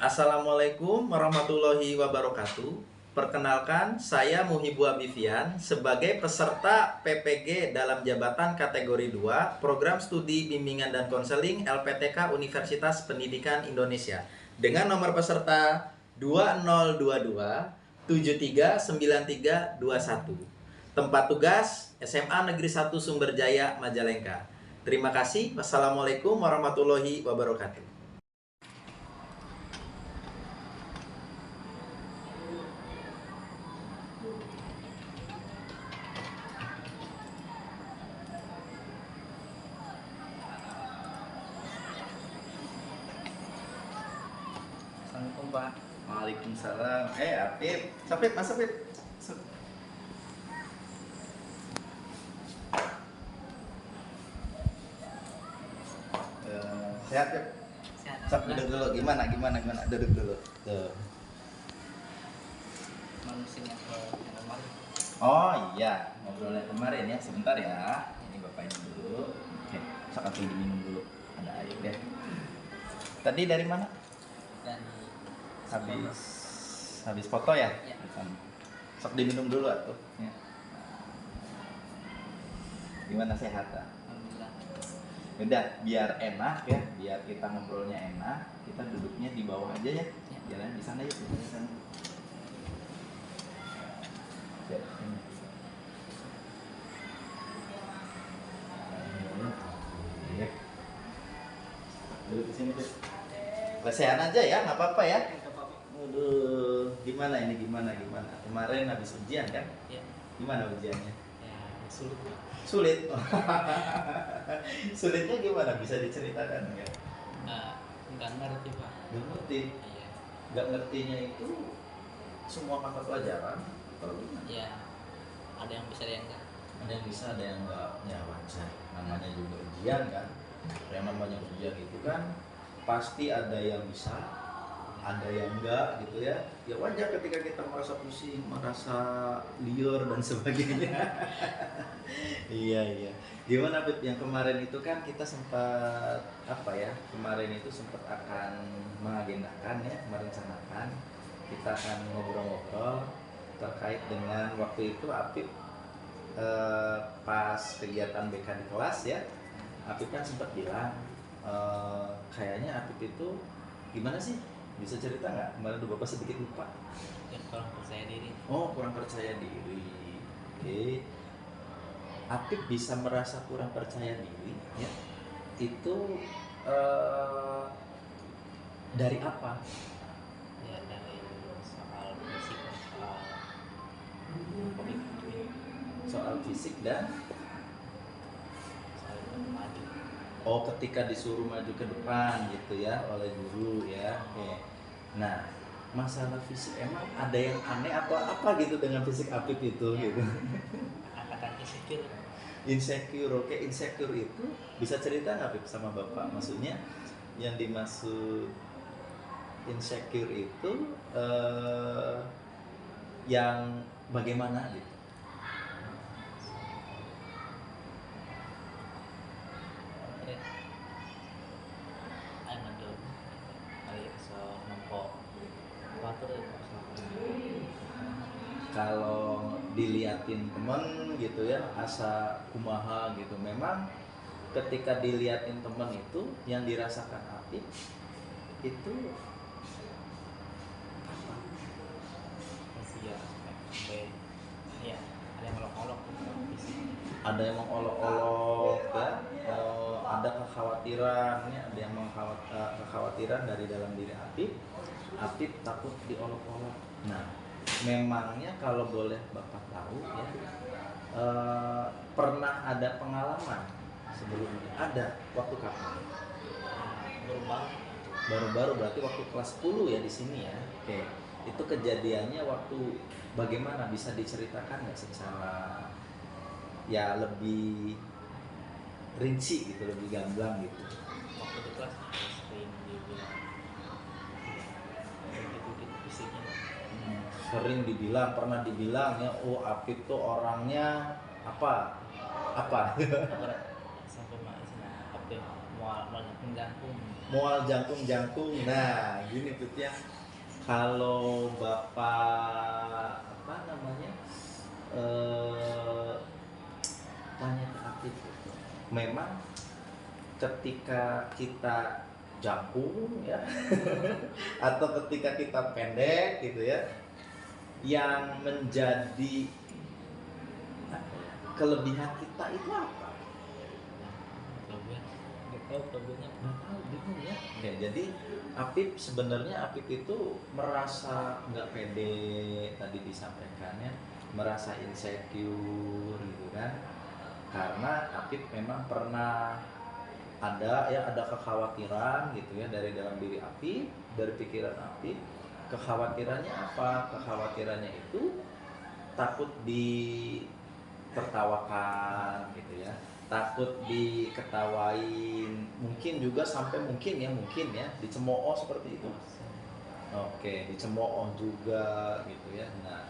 Assalamualaikum warahmatullahi wabarakatuh. Perkenalkan, saya Muhibu Abifian sebagai peserta PPG dalam jabatan kategori 2 Program Studi Bimbingan dan Konseling LPTK Universitas Pendidikan Indonesia dengan nomor peserta 2022 739321. Tempat tugas SMA Negeri 1 Sumberjaya Majalengka. Terima kasih. Wassalamualaikum warahmatullahi wabarakatuh. Assalamualaikum Pak. Waalaikumsalam. Apip, Sapip, Mas Sapip. Sehat ya? Sehat. Sok duduk dulu. Gimana? Duduk dulu. Tuh. Manusia ke yang kemarin. Oh iya, ngobrolnya kemarin ya. Sebentar ya. Ini bapaknya dulu. Oke, sok aku diminum dulu. Ada air deh. Tadi dari mana? Dan Habis foto ya? Ya. Sok diminum dulu atuh. Ya. Gimana sehat? alhamdulillah. Udah, biar enak ya, biar kita ngobrolnya enak, kita duduknya di bawah aja ya. Ya. Jalan di sana yuk, di sana. Ya, ini. Iya. Duduk di sini tuh. Lesehan aja ya, nggak apa-apa ya. Waduh, gimana ini gimana? Kemarin habis ujian kan? Ya. Gimana ujiannya? Ya sulit Pak. Sulit. Sulitnya gimana? Bisa diceritakan nggak? Nggak ngerti Pak. Nggak ngerti. Iya. Nggak ngertinya itu semua mata pelajaran atau gimana? Ya. Ada yang bisa ada yang enggak. Ada yang bisa, ada yang nggak. Ya wajar. Namanya juga ujian kan. Yang namanya ujian itu kan pasti ada yang bisa, ada yang enggak gitu ya. Ya wajar ketika kita merasa pusing, merasa liar dan sebagainya. Iya. Gimana Beb? Yang kemarin itu kan kita sempat apa ya? Kemarin itu sempat akan mengagendakan ya, merencanakan kita akan ngobrol-ngobrol terkait dengan waktu itu Apip pas kegiatan BK di kelas ya. Apip kan sempat bilang kayaknya Apip itu gimana sih? Bisa cerita nggak? Kemarin tuh Bapak sedikit lupa. Ya kurang percaya diri. Oh, kurang percaya diri. Oke. Apip bisa merasa kurang percaya diri ya. Itu eh, dari apa? Ya dari soal fisik, soal komik, Soal fisik dan soal maju. ketika disuruh maju ke depan gitu ya oleh guru ya. Oke. Nah, masalah fisik emang ada yang aneh atau apa gitu dengan fisik Apip itu gitu? Angkatan insecure. Insecure, oke, insecure itu bisa cerita nggak Pip sama bapak? Maksudnya yang dimaksud insecure itu yang bagaimana gitu? Terus ayo ngedon. Ayo so nempo. Water Kalau diliatin temen gitu ya, asa kumaha gitu, memang ketika diliatin temen itu yang dirasakan Apip itu apa? masih ya sampai ya ada yang olok-olok fisik. Ada yang mengolok-olok ya, ada kekhawatiran ya, ada yang kekhawatiran dari dalam diri Apip takut diolok-olok. Nah, memangnya kalau boleh Bapak tahu ya, pernah ada pengalaman sebelumnya? Ada, waktu kapan? Berubah. Baru-baru berarti waktu kelas 10 ya di sini ya. Oke. Itu kejadiannya waktu bagaimana, bisa diceritakan nggak secara ya lebih rinci gitu, lebih gamblang gitu. Waktu di kelas sering dibilang dikit fisiknya. Sering dibilang, pernah dibilang ya, oh Apip tuh orangnya apa? Sampai mak sana apa mual jangkung. Mual jangkung. Nah, gini Pip ya. Kalau Bapak apa namanya? Tanya ke Apip. Memang ketika kita jangkung ya atau ketika kita pendek gitu ya, yang menjadi apa ya, kelebihan kita itu apa? Nggak tahu problemnya. Nggak tahu, bingung ya. Oke, jadi Apip itu merasa nggak pede, tadi disampaikan ya, merasa insecure gitu kan, karena Apip memang pernah ada kekhawatiran gitu ya dari dalam diri Apip, dari pikiran Apip. Kekhawatirannya apa? Kekhawatirannya itu takut ditertawakan gitu ya, takut diketawain, mungkin juga sampai mungkin ya dicemooh seperti itu. Oke, dicemooh juga gitu ya. Nah,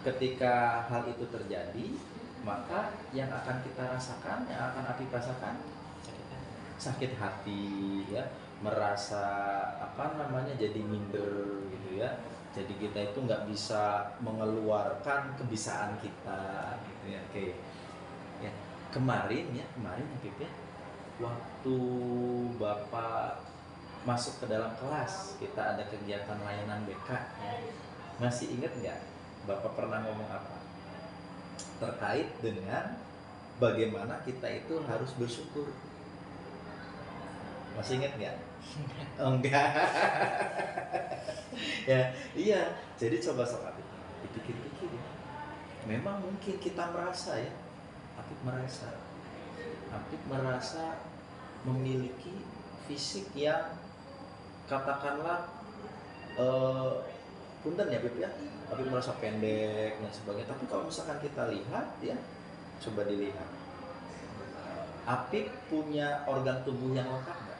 ketika hal itu terjadi, maka yang akan kita rasakan, yang akan Apip rasakan sakit hati ya, merasa apa namanya, jadi minder gitu ya. Jadi kita itu nggak bisa mengeluarkan kebisaan kita gitu ya. Oke ya, kemarin Apip ya, waktu Bapak masuk ke dalam kelas, kita ada kegiatan layanan BK ya. Masih ingat nggak Bapak pernah ngomong apa terkait dengan bagaimana kita itu harus bersyukur? Masih ingat nggak? Oh, enggak. Ya, iya. Jadi coba sobat dipikir-pikir ya. Memang mungkin kita merasa ya, Apip merasa memiliki fisik yang katakanlah punten ya Apip ya. Apip merasa pendek dan sebagainya. Tapi kalau misalkan kita lihat ya, coba dilihat. Apip punya organ tubuh yang lengkap nggak?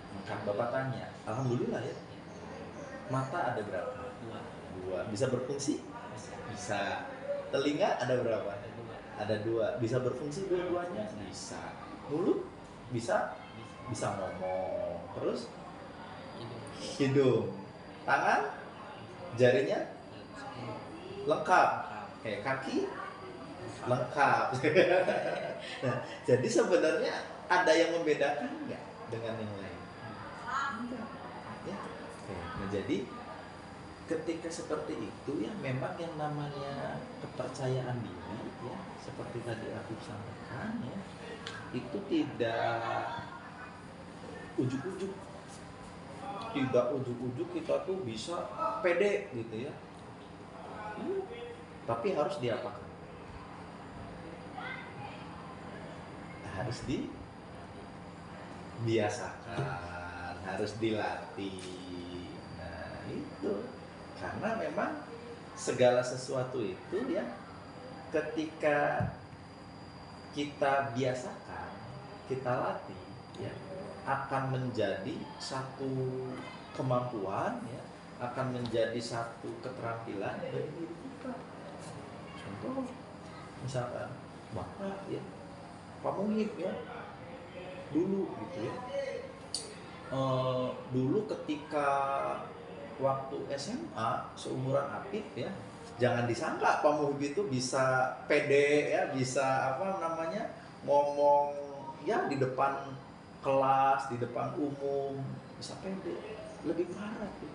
Lengkap. Bapak tanya, alhamdulillah ya. Mata ada berapa? Dua. Bisa berfungsi? Bisa. Telinga ada berapa? Ada dua. Bisa berfungsi dua-duanya? Bisa. Mulut? Bisa? Bisa ngomong. Terus? Hidung. Tangan? Jarinya? Lengkap. Kayak kaki? Lengkap. Nah, jadi sebenarnya ada yang membedakan nggak dengan yang lain? Enggak. Ya. Nah, jadi ketika seperti itu ya, memang yang namanya kepercayaan diri ya, seperti tadi aku sampaikan ya, itu tidak ujuk-ujuk kita tuh bisa pede gitu ya. Tapi harus diapakan? Harus dibiasakan, harus dilatih. Nah, itu karena memang segala sesuatu itu ya, ketika kita biasakan, kita latih ya, akan menjadi satu kemampuan ya, akan menjadi satu keterampilan dari diri kita. Contoh misalkan Bapak ya, Pak Muhib ya, dulu gitu ya, dulu ketika waktu SMA seumuran Apip ya, jangan disangka Pak Muhib itu bisa pede ya, bisa apa namanya, ngomong ya di depan kelas, di depan umum, bisa pede. Lebih parah tuh.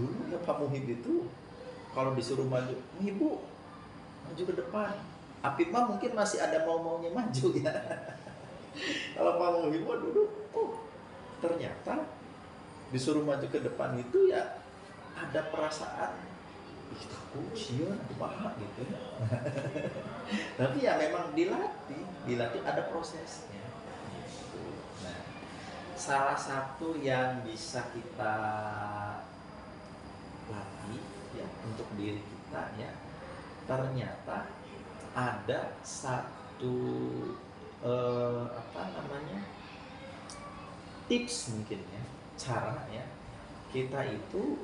Dulu ya Pak Muhib itu kalau disuruh maju, Ibu maju ke depan. Apip mah mungkin masih ada mau-maunya maju ya. Kalau Pak Muhib dulu, ternyata disuruh maju ke depan itu ya ada perasaan, ih takut, sian, kumaha gitu. Tapi ya memang dilatih ada prosesnya. Gitu. Nah, salah satu yang bisa kita latih ya untuk diri kita ya, ternyata ada satu apa namanya, tips mungkin ya, cara ya kita itu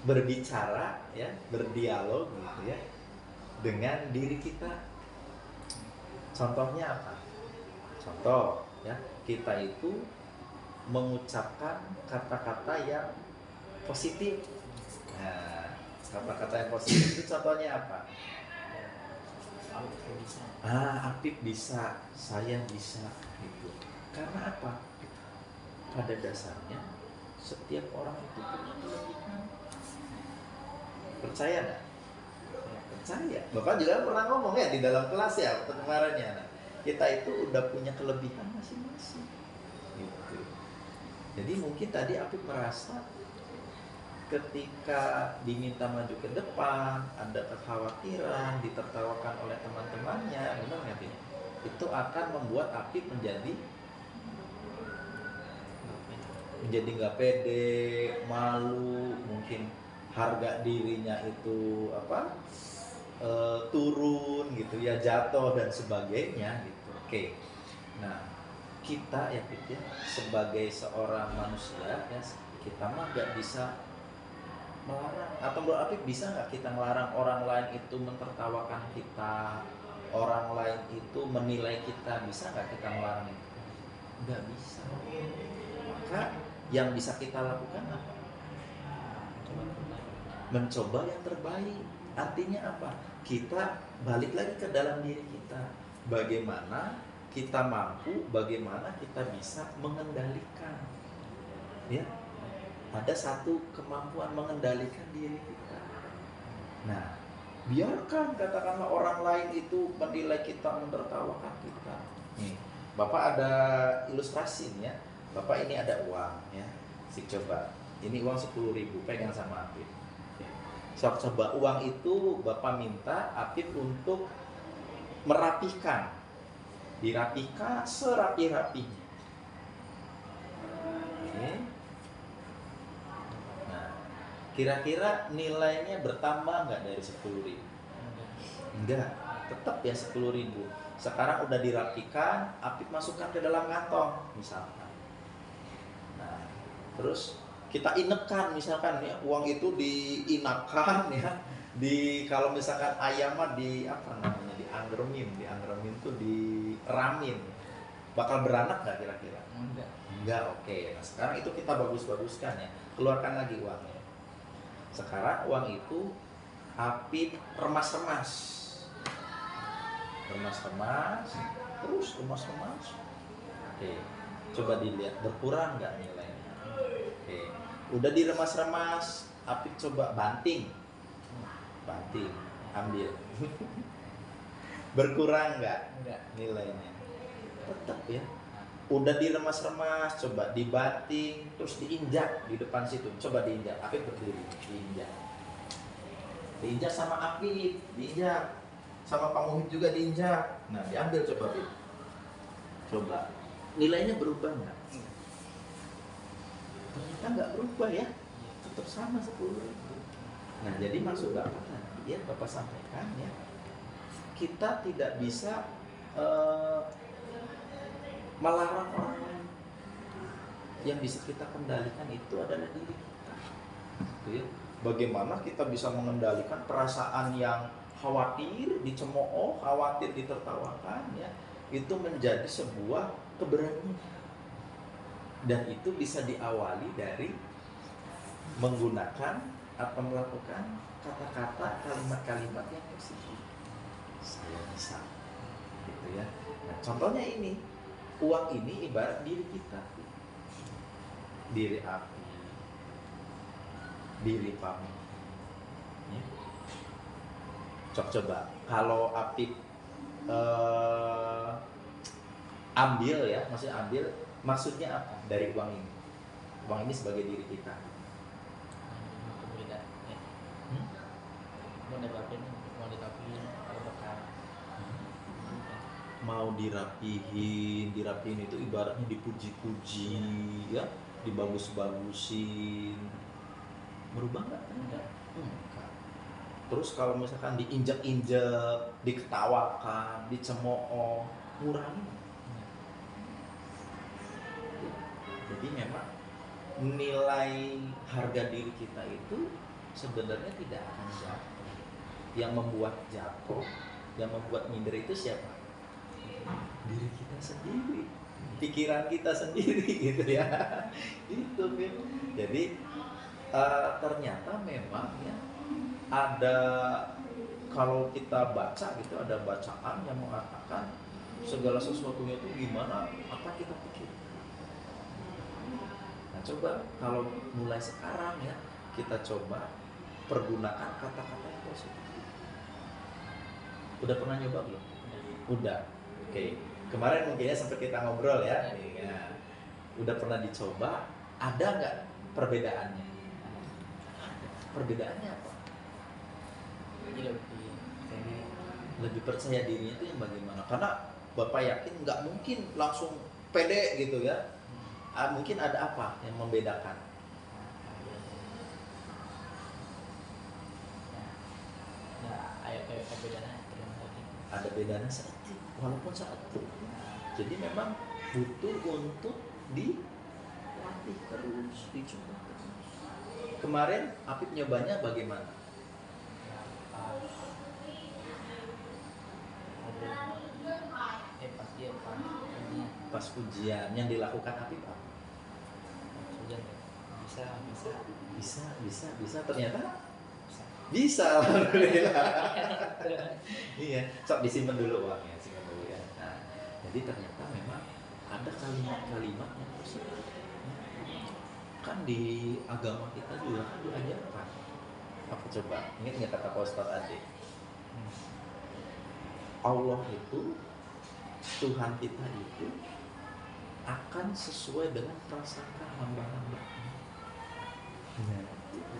berbicara ya, berdialog gitu ya dengan diri kita. Contohnya apa? Contoh ya. Kita itu mengucapkan kata-kata yang positif. Nah, kata-kata yang positif itu contohnya apa? Apip bisa, saya bisa, gitu. Karena apa? Pada dasarnya setiap orang itu punya kelebihan. Percaya nggak? Percaya. Bapak juga pernah ngomong ya di dalam kelas ya kemarin ya. Nah, kita itu udah punya kelebihan masing-masing. Gitu. Jadi mungkin tadi Apip merasa ketika diminta maju ke depan, ada kekhawatiran, ditertawakan oleh teman-temannya, benar nggak Pip? Itu akan membuat Apip menjadi nggak pede, malu, mungkin harga dirinya itu turun gitu ya, jatuh dan sebagainya gitu. Oke. Nah, kita ya Pip ya, sebagai seorang manusia ya, kita mah nggak bisa melarang, atau menurut Apip bisa nggak kita melarang orang lain itu mentertawakan kita, orang lain itu menilai kita, bisa nggak kita melarang itu? Nggak bisa. Maka yang bisa kita lakukan apa? Mencoba yang terbaik. Artinya apa? Kita balik lagi ke dalam diri kita. Bagaimana kita mampu, bagaimana kita bisa mengendalikan, ya. Ada satu kemampuan mengendalikan diri kita. Nah, biarkan katakanlah orang lain itu menilai kita, menertawakan kita. Nih, Bapak ada ilustrasi nih ya. Bapak ini ada uang ya. Coba. Ini uang 10.000, pegang sama Apip. Coba uang itu Bapak minta Apip untuk merapikan. Dirapikan serapi-rapinya. Oke. Nah, kira-kira nilainya bertambah nggak dari 10.000? Enggak, tetap ya 10.000. Sekarang udah dirapikan, Apip masukkan ke dalam kantong misalkan. Nah, terus kita inepkan misalkan ya, uang itu diinapkan ya, kalau misalkan ayam mah diangremin tuh diramin, bakal beranak nggak kira-kira? Enggak, oke. Nah, sekarang itu kita bagus-baguskan ya, keluarkan lagi uangnya. Sekarang uang itu Apip remas-remas, terus remas-remas. Oke, coba dilihat berkurang nggak nilainya. Oke, udah diremas-remas, Apip coba banting, ambil. Berkurang nggak nilainya? Tetap ya. Udah diremas-remas, coba dibanting, terus diinjak di depan situ. Coba diinjak, Apip berdiri, diinjak sama Apip, diinjak sama Pak Muhib juga diinjak. Nah, diambil coba Apip. Coba, nilainya berubah nggak? Ternyata nggak berubah ya, tetap sama 10.000. Nah, jadi maksud Bapak tadi ya, Bapak sampaikan ya, kita tidak bisa melarang orang lain. Yang bisa kita kendalikan itu adalah diri kita. Gitu ya. Bagaimana kita bisa mengendalikan perasaan yang khawatir dicemooh, khawatir ditertawakan ya, itu menjadi sebuah keberanian. Dan itu bisa diawali dari menggunakan atau melakukan kata-kata, kalimat-kalimat yang positif. Saya bisa, gitu ya. Nah, contohnya ini, uang ini ibarat diri kita, diri Api, diri Pami. Ya. Coba, kalau Api ambil ya, maksudnya apa dari uang ini? Uang ini sebagai diri kita. Mau dirapihin itu ibaratnya dipuji-puji ya, dibagus-bagusin. Berubah nggak? Enggak. Terus kalau misalkan diinjak-injak, diketawakan, dicemooh, ngurangi. Jadi memang nilai harga diri kita itu sebenarnya tidak akan jatuh. Yang membuat jatuh, yang membuat minder itu siapa? Diri kita sendiri. pikiran kita sendiri gitu ya. Itu Bib. Jadi ternyata memang ya ada, kalau kita baca gitu ada bacaan yang mengatakan segala sesuatunya itu gimana apa kita pikir. Nah coba kalau mulai sekarang ya kita coba pergunakan kata-kata yang positif. Udah pernah nyoba belum? Udah. Oke. Kemarin mungkinnya sempat kita ngobrol ya. Iya. Udah pernah dicoba? Ada nggak perbedaannya? Perbedaannya apa? Jadi lebih kayak Lebih percaya dirinya itu yang bagaimana? Karena Bapak yakin nggak mungkin langsung pede gitu ya. Mungkin ada apa yang membedakan? ya ayo bedanya dengan tadi. Ada bedanya sedikit, walaupun satu. Jadi memang butuh untuk dilatih terus, dicoba terus. Kemarin Apip nyobanya bagaimana? Pas dia pas ini Pas ujian yang dilakukan Apip apa? hujan ya. Bisa ternyata Bisa. bisa. Alhamdulillah. Iya, sok disimpan dulu uangnya, simpan dulu ya. Nah, jadi ternyata memang ada kalimat-kalimat yang positif. Kan di agama kita juga kan diajarkan. Apa coba? Ingat nggak kata Pak Ustadz Ade? Allah itu, Tuhan kita itu akan sesuai dengan prasangka hamba-hambanya. Nah,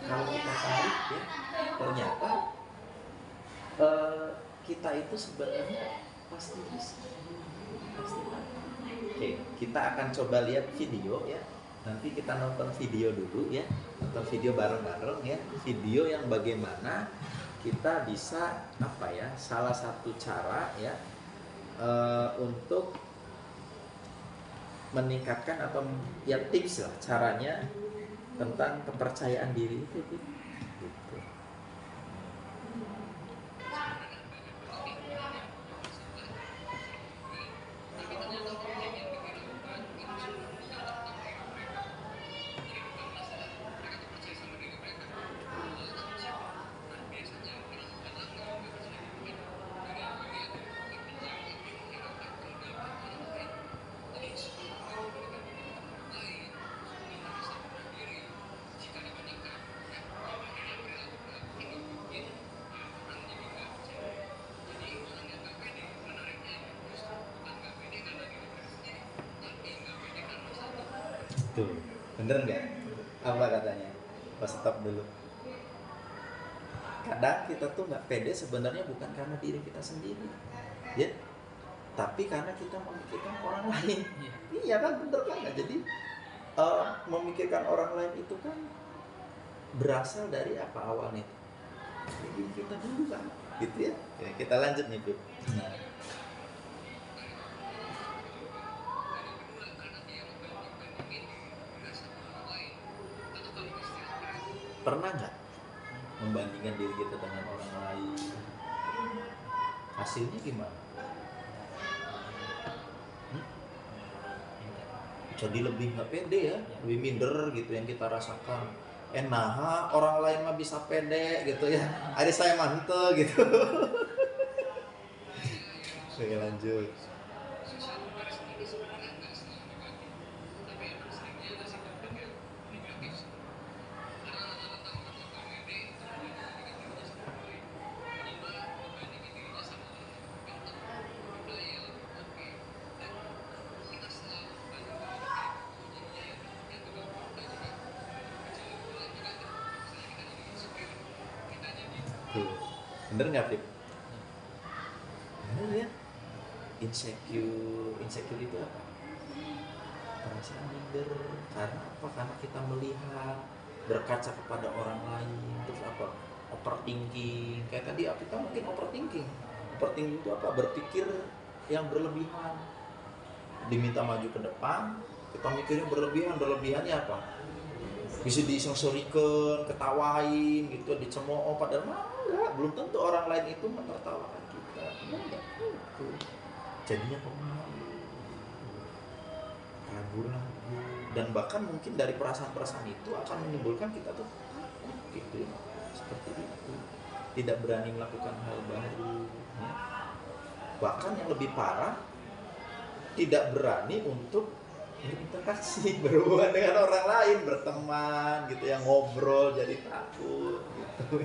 kalau kita tarik ya, ternyata kita itu sebenarnya pasti bisa, pasti ada. Oke, kita akan coba lihat video ya. Nanti kita nonton video dulu ya, nonton video bareng-bareng ya. Video yang bagaimana kita bisa apa ya? Salah satu cara ya untuk meningkatkan atau ya tips lah caranya tentang kepercayaan diri itu gitu. Tuh, bener nggak? Apa katanya? Pas stop dulu. Kadang kita tuh nggak pede sebenarnya bukan karena diri kita sendiri, ya, tapi karena kita memikirkan orang lain. Iya kan, bener kan? Jadi memikirkan orang lain itu kan berasal dari apa awalnya? Jadi kita dulu kan, gitu ya. Ya kita lanjut nih, Bu. Nah, pernah nggak membandingkan diri kita dengan orang lain? Hasilnya gimana? Jadi lebih nggak pede ya, lebih minder gitu yang kita rasakan. Nah, orang lain mah bisa pede gitu ya. Ada saya mantep gitu. Oke, lanjut. Tuh, bener nggak, Fip? Bener ya. Insecure itu apa? Perasaan minder. Karena apa? Karena kita melihat, berkaca kepada orang lain, terus apa? Overthinking. Kayak tadi kita mungkin overthinking. Overthinking itu apa? Berpikir yang berlebihan. Diminta maju ke depan, kita mikirnya berlebihannya apa? Bisa disensorikan, ketawain gitu, dicemooh, padahal enggak, belum tentu orang lain itu menertawakan kita. Enggak, itu jadinya pemalu. ragu-ragu, dan bahkan mungkin dari perasaan-perasaan itu akan menimbulkan kita tuh takut gitu ya, seperti itu, tidak berani melakukan hal baru ya. Bahkan yang lebih parah, tidak berani untuk berinteraksi, berhubungan dengan orang lain, berteman gitu ya, ngobrol jadi takut gitu.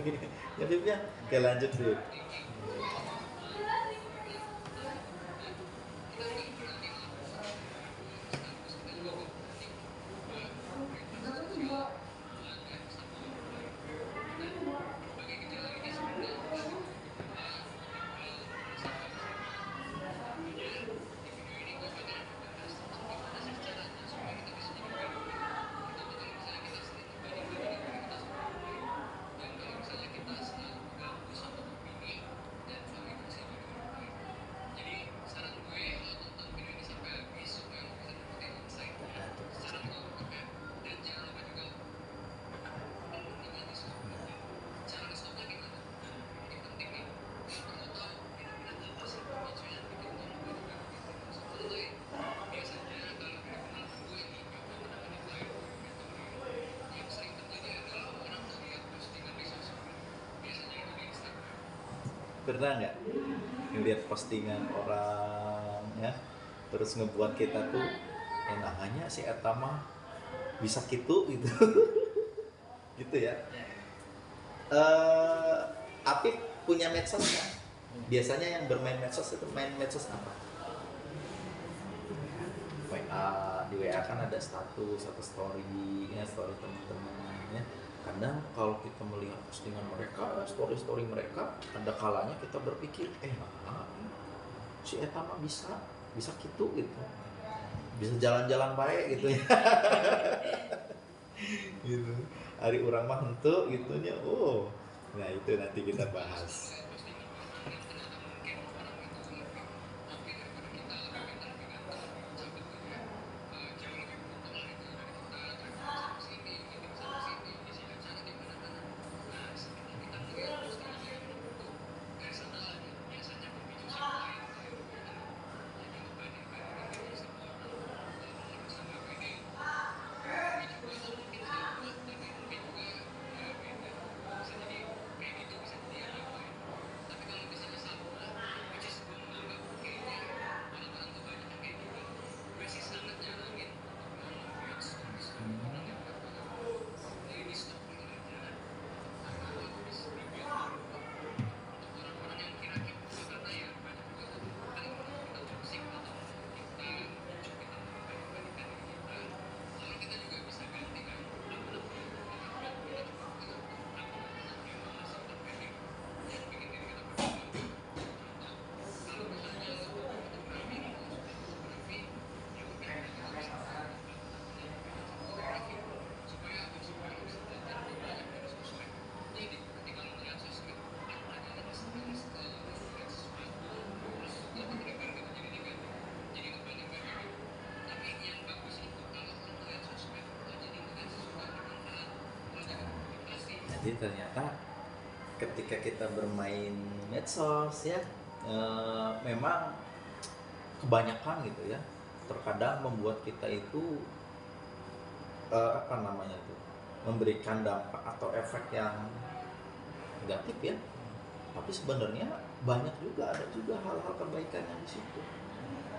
Ya Bib ya, oke lanjut Bib. Pernah nggak ngeliat postingan orang ya, terus ngebuat kita tuh enaknya si Eta mah bisa gitu gitu gitu ya. Apip punya medsos nggak? Biasanya yang bermain medsos itu main medsos apa? WA, di WA kan ada status atau story ya, story teman-teman ya. Kadang kalau kita melihat postingan mereka, story mereka, ada kalanya kita berpikir, nah, si Eta mah bisa gitu gitu, bisa jalan-jalan baik gitu ya. Gitu. Hari urang mah henteu gitunya. Oh. Nah, itu nanti kita bahas. Jadi ternyata ketika kita bermain medsos ya, memang kebanyakan gitu ya, terkadang membuat kita itu memberikan dampak atau efek yang negatif ya. Tapi sebenarnya banyak juga, ada juga hal-hal kebaikan yang di situ.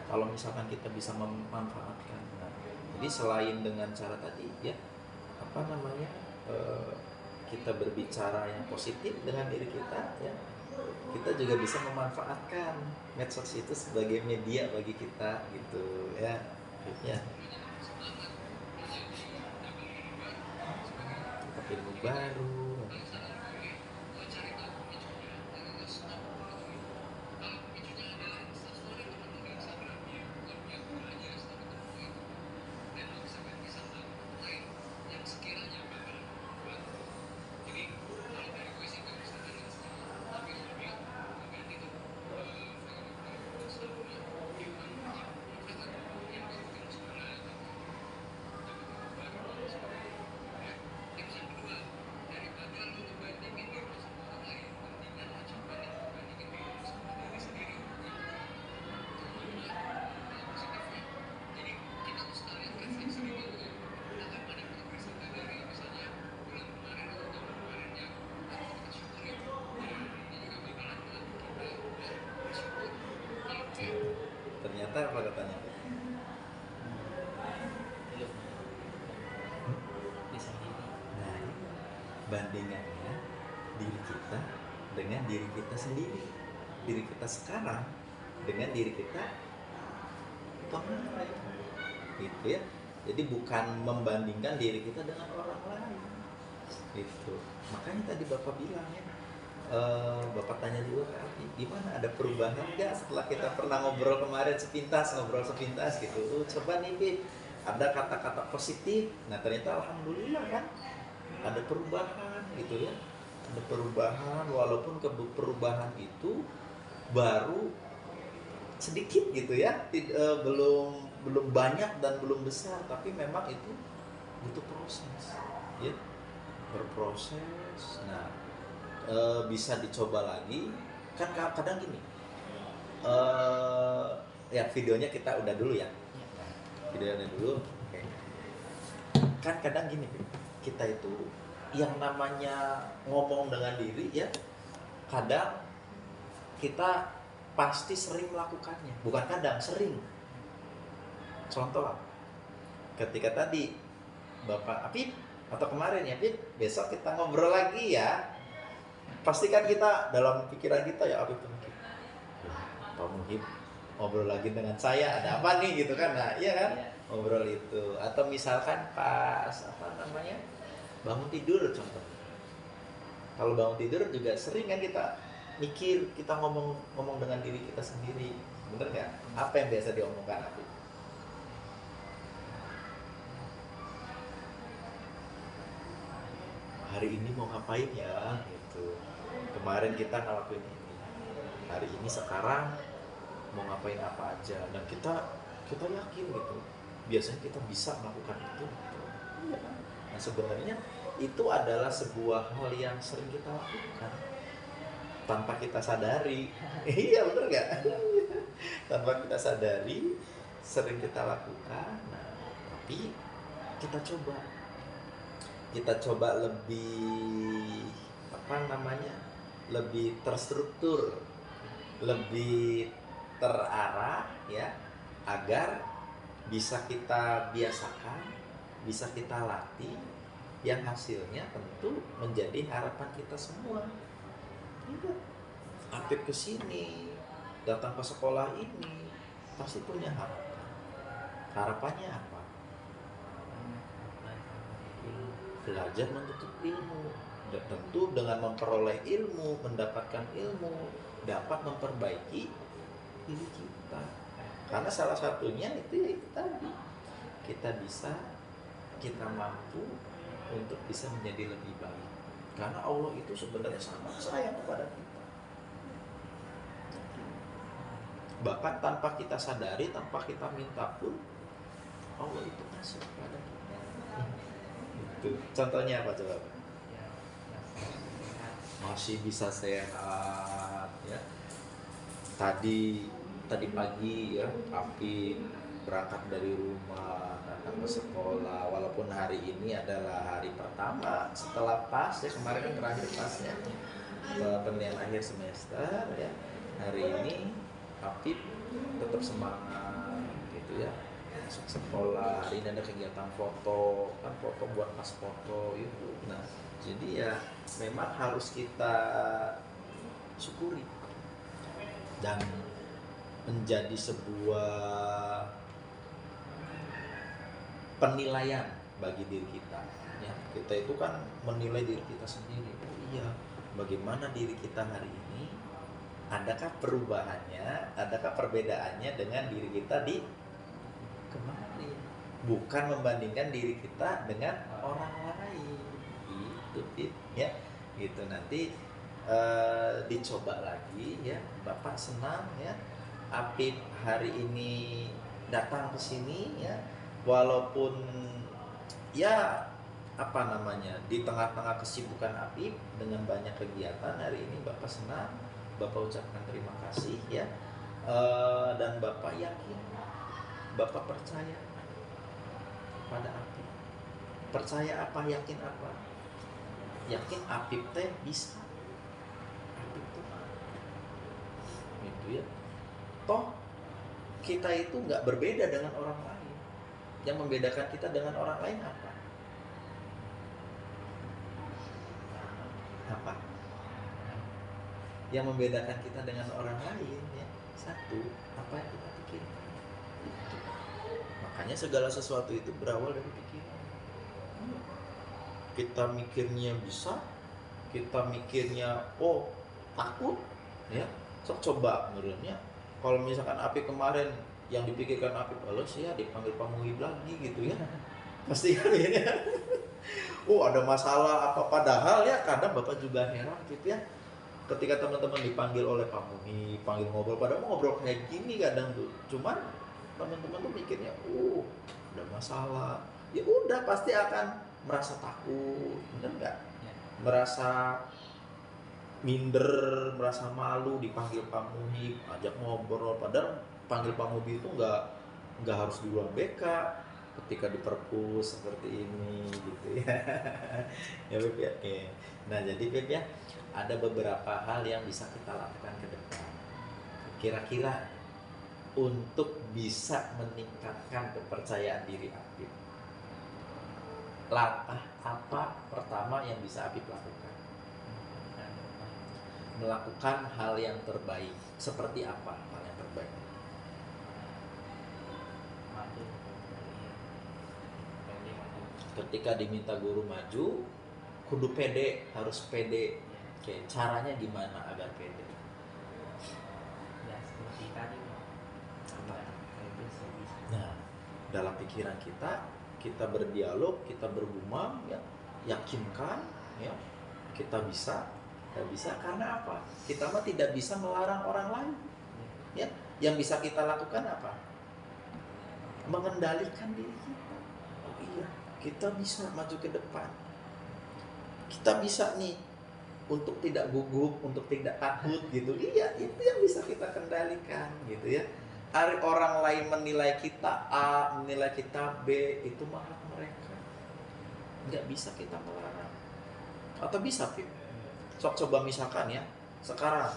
Kalau misalkan kita bisa memanfaatkan. Nah, jadi selain dengan cara tadi ya, kita berbicara yang positif dengan diri kita ya, kita juga bisa memanfaatkan medsos itu sebagai media bagi kita gitu ya. Ya. Ilmu baru. ternyata apa katanya? Hidup bisa diri. Nah, bandingannya diri kita dengan diri kita sendiri, diri kita sekarang dengan diri kita kemarin, gitu ya. Jadi bukan membandingkan diri kita dengan orang lain, gitu. Makanya tadi Bapak bilang ya, Bapak tanya juga ke Abi, gimana, ada perubahan nggak setelah kita pernah ngobrol kemarin sepintas, gitu. Coba nih Bib, ada kata-kata positif. Nah ternyata alhamdulillah kan ada perubahan gitu ya, ada perubahan, walaupun perubahan itu baru sedikit gitu ya, belum banyak dan belum besar, tapi memang itu butuh proses ya, berproses. Nah bisa dicoba lagi kan, kadang gini, ya videonya kita udah dulu ya, videonya dulu. Oke. Kan kadang gini, kita itu yang namanya ngomong dengan diri ya, kadang kita pasti sering melakukannya, bukan kadang, sering. Contoh apa? Ketika tadi Bapak Apip, atau kemarin ya Apip, besok kita ngobrol lagi ya, pasti kan kita dalam pikiran kita ya Apip mikir, Pak Muhib ngobrol lagi dengan saya, ada apa nih gitu kan. Nah iya kan, ngobrol itu. Atau misalkan pas apa namanya, bangun tidur contoh. Kalau bangun tidur juga sering kan kita mikir, kita ngomong dengan diri kita sendiri, bener nggak? Apa yang biasa diomongkan Apip? Hari ini mau ngapain ya gitu. Kemarin kita ngelakuin ini, hari ini sekarang mau ngapain apa aja, dan kita yakin gitu, biasanya kita bisa melakukan itu gitu. Nah sebenarnya itu adalah sebuah hal yang sering kita lakukan tanpa kita sadari. Iya bener nggak? Tanpa kita sadari sering kita lakukan. Nah tapi kita coba lebih apa namanya, lebih terstruktur, lebih terarah ya, agar bisa kita biasakan, bisa kita latih, yang hasilnya tentu menjadi harapan kita semua. Aktif ke sini, datang ke sekolah ini, pasti punya harapan. Harapannya apa? Belajar menuntut ilmu, dan tentu dengan memperoleh ilmu, mendapatkan ilmu, dapat memperbaiki diri kita. Karena salah satunya itu ya itu tadi, kita mampu untuk bisa menjadi lebih baik. Karena Allah itu sebenarnya sangat sayang kepada kita. Bahkan tanpa kita sadari, tanpa kita minta pun, Allah itu kasih kepada kita. Itu contohnya apa coba? Masih bisa sehat ya. Tadi pagi ya, Api berangkat dari rumah datang ke sekolah, walaupun hari ini adalah hari pertama setelah pas ya, kemarin kan terakhir pasnya penilaian akhir semester ya. Hari ini Api tetap semangat gitu ya, masuk sekolah. Hari ini ada kegiatan foto, kan foto buat pas foto itu. Nah jadi ya memang harus kita syukuri dan menjadi sebuah penilaian bagi diri kita ya. Kita itu kan menilai diri kita sendiri. Oh iya, bagaimana diri kita hari ini, adakah perubahannya, adakah perbedaannya dengan diri kita di kemarin, bukan membandingkan diri kita dengan orang lain gitu ya. Gitu nanti dicoba lagi ya. Bapak senang ya Apip hari ini datang ke sini ya, walaupun ya apa namanya, di tengah-tengah kesibukan Apip dengan banyak kegiatan hari ini, Bapak senang, Bapak ucapkan terima kasih ya. Dan Bapak yakin, Bapak percaya pada Apip. Percaya apa, yakin apa? Yakin Apip teh bisa, Apip tuh gitu ya. Toh kita itu nggak berbeda dengan orang lain. Yang membedakan kita dengan orang lain apa? Apa? Yang membedakan kita dengan orang lain ya, satu, apa yang kita pikirkan. Itu. Makanya segala sesuatu itu berawal dari pikiran. Kita mikirnya bisa, kita mikirnya takut, ya. Coba menurutnya kalau misalkan Apip kemarin yang dipikirkan Apip, sih ya dipanggil Pak Muhib lagi gitu ya. Pasti kan ya. Ada masalah apa, padahal ya kadang Bapak juga heran gitu ya. Ketika teman-teman dipanggil oleh Pak Muhib, panggil ngobrol, padahal mau ngobrol kayak gini kadang tuh. Cuman teman-teman tuh mikirnya, ada masalah. Ya udah pasti akan merasa takut, bener nggak? Ya. Merasa minder, merasa malu dipanggil Pak Muhib, ajak ngobrol. Padahal panggil Pak Muhib itu nggak harus di ruang BK, ketika di perpus seperti ini gitu ya. Ya Beb ya. Oke. Nah jadi Beb ya, ada beberapa hal yang bisa kita lakukan ke depan. Kira-kira untuk bisa meningkatkan kepercayaan diri Apip, langkah apa pertama yang bisa Apip lakukan? Melakukan hal yang terbaik. Seperti apa hal yang terbaik? Maju. Ketika diminta guru maju, kudu pede, harus pede. Oke, caranya gimana agar pede? Ya seperti tadi Apa? bisa. Nah, dalam pikiran kita berdialog, kita bergumam, ya, yakinkan, ya, kita bisa karena apa? Kita mah tidak bisa melarang orang lain, ya. Yang bisa kita lakukan apa? Mengendalikan diri kita. Oh iya, kita bisa maju ke depan. Kita bisa nih untuk tidak gugup, untuk tidak takut gitu. Iya, itu yang bisa kita kendalikan gitu ya. Hari orang lain menilai kita A, menilai kita B, itu mah hak mereka. Nggak bisa kita melarang. Atau bisa, Pip? Sok coba misalkan ya, sekarang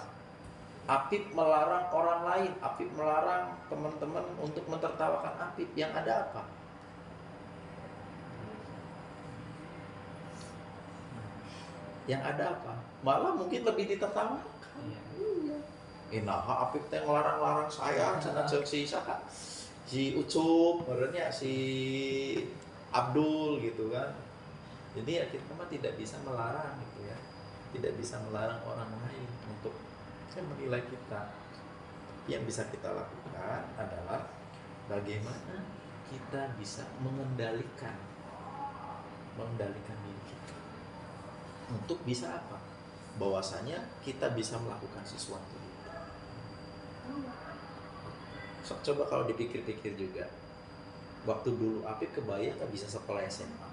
Apip melarang orang lain, Apip melarang teman-teman untuk mentertawakan Apip, yang ada apa? Yang ada apa? Malah mungkin lebih ditertawakan. Iya. Nah, Apip teh ngelarang-larang saya, cenah ceuk si Ucup, merenya si Abdul gitu kan. Jadi ya kita mah tidak bisa melarang gitu ya. Tidak bisa melarang orang lain untuk menilai kita. Yang bisa kita lakukan adalah bagaimana kita bisa mengendalikan diri kita. Untuk bisa apa? Bahwasanya kita bisa melakukan sesuatu. So, coba kalau dipikir-pikir juga, waktu dulu Apip kebayang nggak bisa sekolah SMA.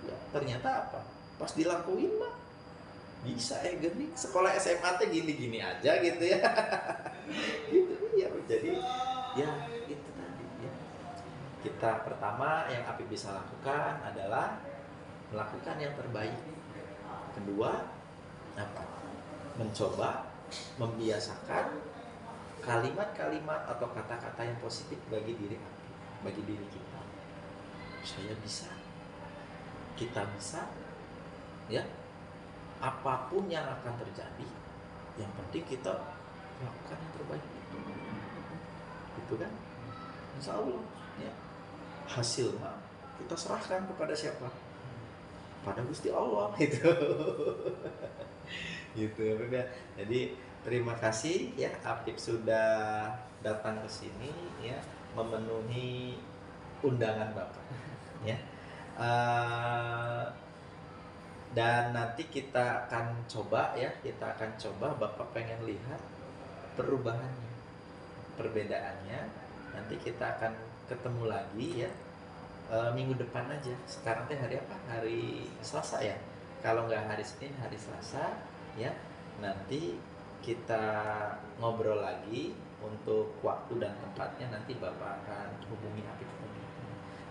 Ya, ternyata apa? Pas dilakuin mah bisa gini. Sekolah SMA teh gini-gini aja gitu ya. Gitu ya. Jadi ya itu tadi ya. Kita pertama yang Apip bisa lakukan adalah melakukan yang terbaik. Kedua, apa? Mencoba membiasakan kalimat-kalimat atau kata-kata yang positif bagi diri kita. Saya bisa, kita bisa, ya. Apapun yang akan terjadi, yang penting kita lakukan yang terbaik itu kan, insya Allah, ya. Hasilnya kita serahkan kepada siapa? Pada Gusti Allah gitu. Gitu ya. Jadi terima kasih ya Apip sudah datang ke sini ya, memenuhi undangan Bapak ya. Dan nanti kita akan coba Bapak pengen lihat perubahannya, perbedaannya. Nanti kita akan ketemu lagi ya, minggu depan aja. Sekarang teh hari apa? Hari Selasa ya. Kalau nggak hari Senin, hari Selasa ya. Nanti kita ngobrol lagi untuk waktu dan tempatnya. Nanti Bapak akan hubungi Apip.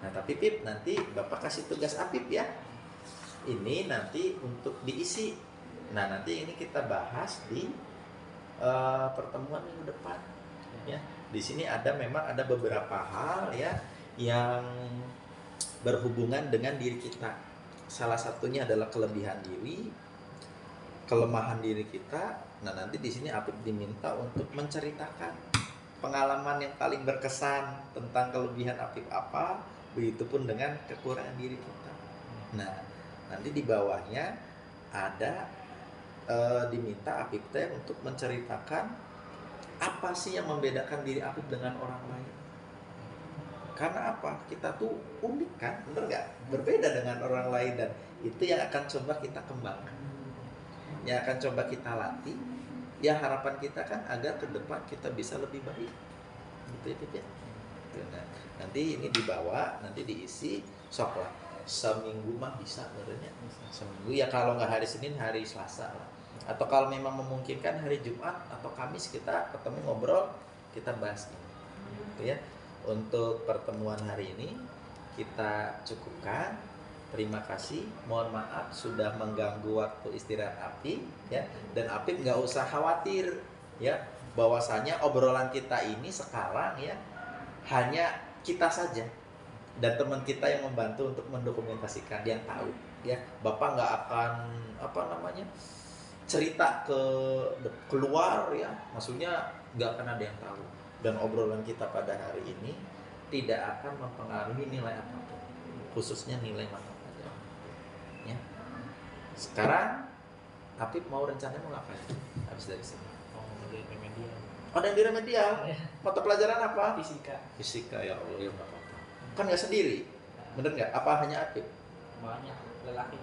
Nah tapi Pip, nanti Bapak kasih tugas Apip ya. Ini nanti untuk diisi. Nah nanti ini kita bahas di pertemuan minggu depan ya. di sini memang ada beberapa hal ya yang berhubungan dengan diri kita. Salah satunya adalah kelebihan diri, kelemahan diri kita. Nah, nanti di sini Apip diminta untuk menceritakan pengalaman yang paling berkesan tentang kelebihan Apip apa, begitupun dengan kekurangan diri kita. Nah, nanti di bawahnya ada diminta Apip teh untuk menceritakan apa sih yang membedakan diri Apip dengan orang lain. Karena apa? Kita tuh unik kan, bener nggak? Berbeda dengan orang lain, dan itu yang akan coba kita kembangkan, yang akan coba kita latih. Ya, harapan kita kan agar ke depan kita bisa lebih baik, gitu ya Pip ya. Nah, nanti ini dibawa, nanti diisi, sok lah. Seminggu mah bisa sebenarnya. Seminggu ya, kalau nggak hari Senin, hari Selasa lah. Atau kalau memang memungkinkan hari Jumat atau Kamis kita ketemu ngobrol, kita bahas ini, gitu ya. Untuk pertemuan hari ini kita cukupkan. Terima kasih. Mohon maaf sudah mengganggu waktu istirahat Apip ya. Dan Apip nggak usah khawatir ya, bahwasanya obrolan kita ini sekarang ya hanya kita saja dan teman kita yang membantu untuk mendokumentasikan, yang tahu ya. Bapak nggak akan cerita keluar ya, maksudnya nggak akan ada yang tahu. Dan obrolan kita pada hari ini tidak akan mempengaruhi nilai apapun, khususnya nilai mata pelajaran ya. Sekarang Apip mau rencananya mau ngapain habis dari sini? Mau di remedial. Oh, dan di remedial mata pelajaran apa? Fisika. Ya Allah, ya nggak apa-apa. Kan nggak sendiri, bener nggak? Apa hanya Apip? Banyak lelaki.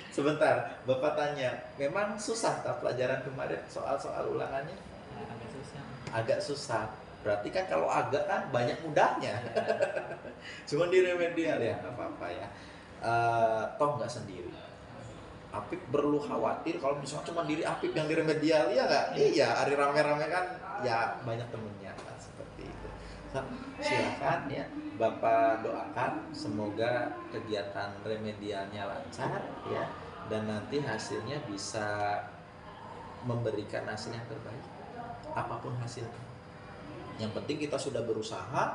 Sebentar, Bapak tanya, memang susah tak pelajaran kemarin, soal-soal ulangannya? Agak susah. Agak susah. Berarti kan kalau agak kan banyak mudahnya. Cuma di remedial ya, nggak apa-apa ya. Toh nggak sendiri. Apip perlu khawatir kalau misalnya cuma diri Apip yang di remedial, ya nggak? Iya, hari rame-rame kan ya banyak temennya kan, seperti itu. Silakan ya, Bapak doakan semoga kegiatan remedialnya lancar ya, dan nanti hasilnya bisa memberikan hasil yang terbaik, apapun hasilnya. Yang penting kita sudah berusaha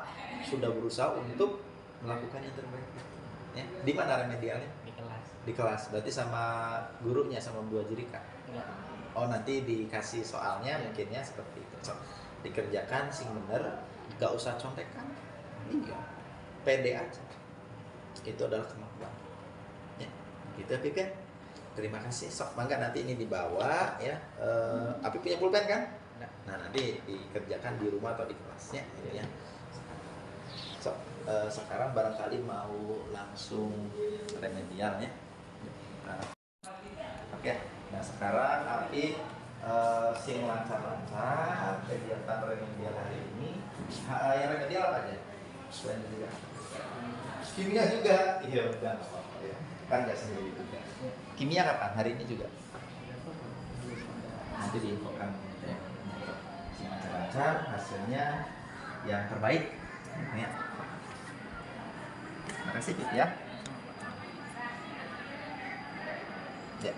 untuk melakukan yang terbaik ya. Di mana remedialnya? Di kelas. Di kelas, berarti sama gurunya, sama Bu Ajrika. Enggak. Oh, nanti dikasih soalnya mungkinnya seperti itu. So, dikerjakan sing bener, gak usah contekan. Iya, pede aja. Itu adalah kemampuan ya. Gitu ya Pip ya. Terima kasih. Sok, mangga nanti ini dibawa ya. Apip punya pulpen kan? Nah, nanti dikerjakan di rumah atau di kelasnya gitu ya. So, sekarang barangkali mau langsung remedial ya. Oke. Nah, sekarang Apip sing lancar-lancar kegiatan remedial hari ini. Yang remedial apa aja? Selain juga. Kimia juga. Iya, udah nggak apa-apa ya. Kan nggak sendiri juga. Kimia kapan? Hari ini juga. Nanti diinfokan ya. Lancar, hasilnya yang terbaik ya. Terima kasih Pip ya. Ya.